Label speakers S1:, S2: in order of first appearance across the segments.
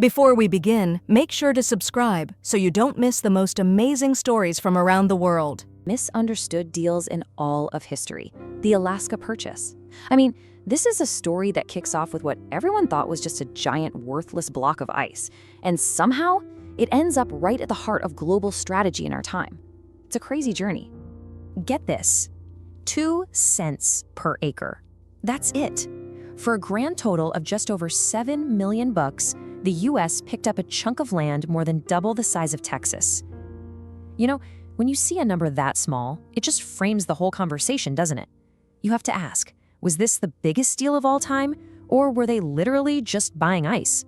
S1: Before we begin, make sure to subscribe so you don't miss the most amazing stories from around the world.
S2: Misunderstood deals in all of history. The Alaska Purchase. I mean, this is a story that kicks off with what everyone thought was just a giant, worthless block of ice, and somehow it ends up right at the heart of global strategy in our time. It's a crazy journey. Get this, 2 cents per acre. That's it. For a grand total of just over $7 million, the US picked up a chunk of land more than double the size of Texas. You know, when you see a number that small, it just frames the whole conversation, doesn't it? You have to ask, was this the biggest deal of all time, or were they literally just buying ice?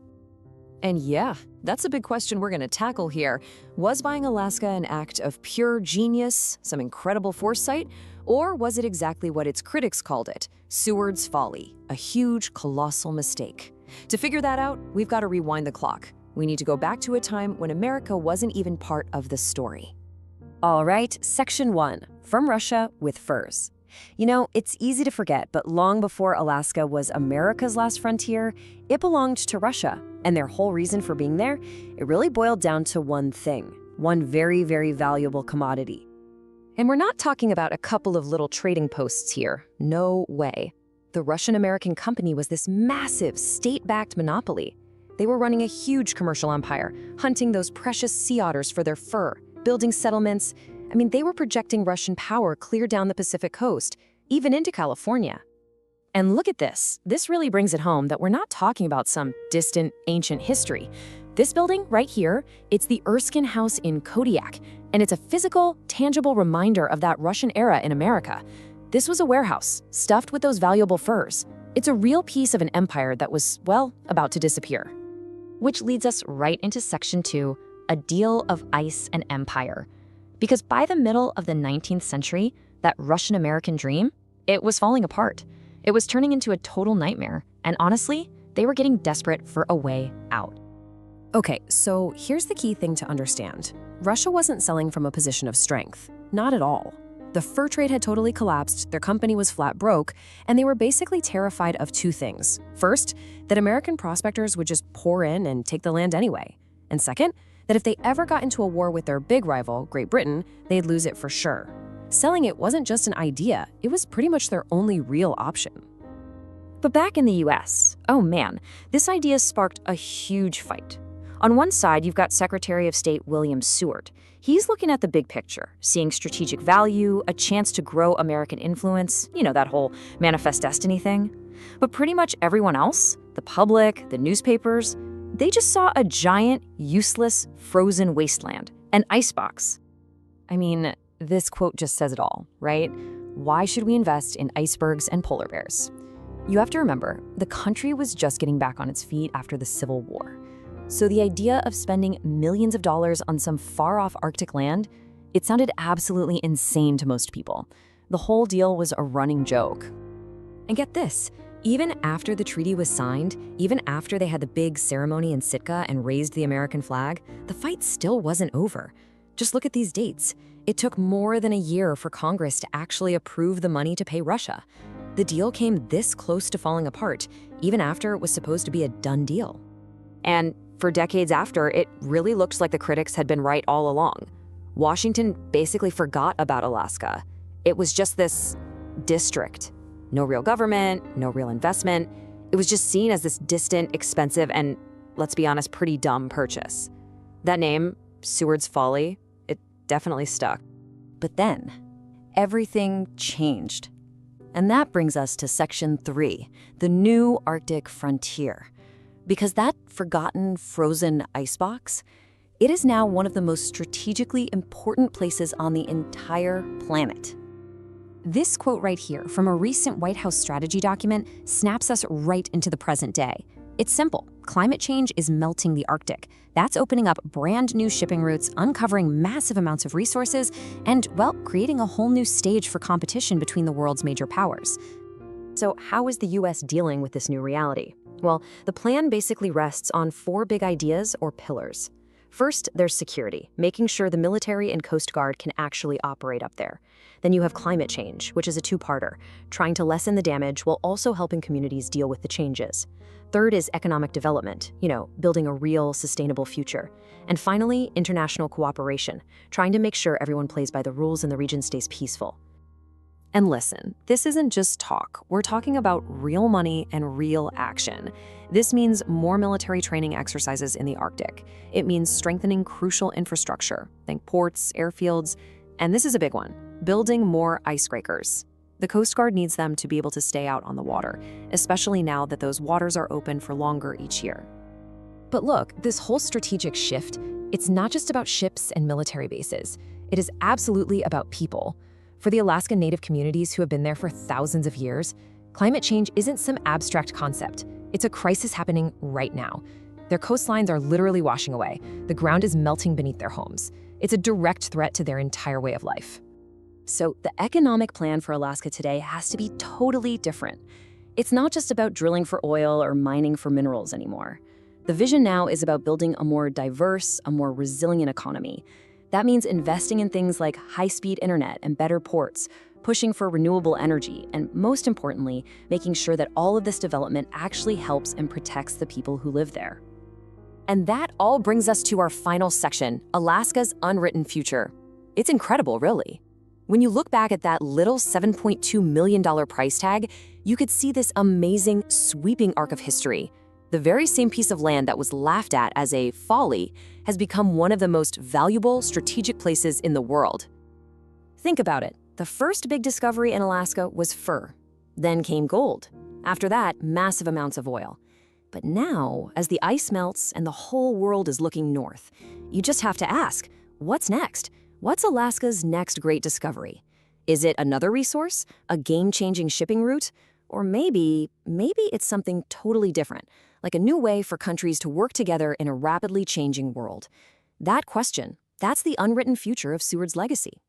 S3: And yeah, that's a big question we're going to tackle here. Was buying Alaska an act of pure genius, some incredible foresight, or was it exactly what its critics called it, Seward's folly, a huge, colossal mistake? To figure that out, we've got to rewind the clock. We need to go back to a time when America wasn't even part of the story.
S2: All right, Section 1, from Russia with furs. You know, it's easy to forget, but long before Alaska was America's last frontier, it belonged to Russia. And their whole reason for being there, it really boiled down to one thing, one very, very valuable commodity. And we're not talking about a couple of little trading posts here. No way. The Russian-American company was this massive, state-backed monopoly. They were running a huge commercial empire, hunting those precious sea otters for their fur, building settlements. I mean, they were projecting Russian power clear down the Pacific coast, even into California. And look at this. This really brings it home that we're not talking about some distant, ancient history. This building right here, it's the Erskine House in Kodiak, and it's a physical, tangible reminder of that Russian era in America. This was a warehouse, stuffed with those valuable furs. It's a real piece of an empire that was, well, about to disappear. Which leads us right into Section 2, a deal of ice and empire. Because by the middle of the 19th century, that Russian-American dream, it was falling apart. It was turning into a total nightmare, and honestly, they were getting desperate for a way out. Okay, so here's the key thing to understand. Russia wasn't selling from a position of strength. Not at all. The fur trade had totally collapsed, their company was flat broke, and they were basically terrified of 2 things. First, that American prospectors would just pour in and take the land anyway. And second, that if they ever got into a war with their big rival, Great Britain, they'd lose it for sure. Selling it wasn't just an idea, it was pretty much their only real option. But back in the US, oh man, this idea sparked a huge fight. On one side, you've got Secretary of State William Seward. He's looking at the big picture, seeing strategic value, a chance to grow American influence, you know, that whole manifest destiny thing. But pretty much everyone else, the public, the newspapers, they just saw a giant, useless, frozen wasteland, an icebox. I mean, this quote just says it all, right? Why should we invest in icebergs and polar bears? You have to remember, the country was just getting back on its feet after the Civil War. So the idea of spending millions of dollars on some far-off Arctic land, it sounded absolutely insane to most people. The whole deal was a running joke. And get this, even after the treaty was signed, even after they had the big ceremony in Sitka and raised the American flag, the fight still wasn't over. Just look at these dates. It took more than a year for Congress to actually approve the money to pay Russia. The deal came this close to falling apart, even after it was supposed to be a done deal. And for decades after, it really looked like the critics had been right all along. Washington basically forgot about Alaska. It was just this district. No real government, no real investment. It was just seen as this distant, expensive, and, let's be honest, pretty dumb purchase. That name, Seward's Folly, it definitely stuck. But then, everything changed. And that brings us to Section 3, the new Arctic frontier. Because that forgotten, frozen icebox, it is now one of the most strategically important places on the entire planet. This quote right here from a recent White House strategy document snaps us right into the present day. It's simple. Climate change is melting the Arctic. That's opening up brand new shipping routes, uncovering massive amounts of resources, and, well, creating a whole new stage for competition between the world's major powers. So how is the US dealing with this new reality? Well, the plan basically rests on 4 big ideas or pillars. First, there's security, making sure the military and Coast Guard can actually operate up there. Then you have climate change, which is a two-parter, trying to lessen the damage while also helping communities deal with the changes. Third is economic development, building a real, sustainable future. And finally, international cooperation, trying to make sure everyone plays by the rules and the region stays peaceful.
S3: And listen, this isn't just talk. We're talking about real money and real action. This means more military training exercises in the Arctic. It means strengthening crucial infrastructure, think ports, airfields, and this is a big one, building more icebreakers. The Coast Guard needs them to be able to stay out on the water, especially now that those waters are open for longer each year. But look, this whole strategic shift, it's not just about ships and military bases. It is absolutely about people. For the Alaska Native communities who have been there for thousands of years, climate change isn't some abstract concept. It's a crisis happening right now. Their coastlines are literally washing away. The ground is melting beneath their homes. It's a direct threat to their entire way of life.
S2: So the economic plan for Alaska today has to be totally different. It's not just about drilling for oil or mining for minerals anymore. The vision now is about building a more diverse, a more resilient economy. That means investing in things like high-speed internet and better ports, pushing for renewable energy, and most importantly, making sure that all of this development actually helps and protects the people who live there.
S3: And that all brings us to our final section, Alaska's unwritten future. It's incredible, really. When you look back at that little $7.2 million price tag, you could see this amazing, sweeping arc of history. The very same piece of land that was laughed at as a folly has become one of the most valuable strategic places in the world. Think about it. The first big discovery in Alaska was fur. Then came gold. After that, massive amounts of oil. But now, as the ice melts and the whole world is looking north, you just have to ask, what's next? What's Alaska's next great discovery? Is it another resource? A game-changing shipping route? Or maybe it's something totally different, like a new way for countries to work together in a rapidly changing world. That question, that's the unwritten future of Seward's legacy.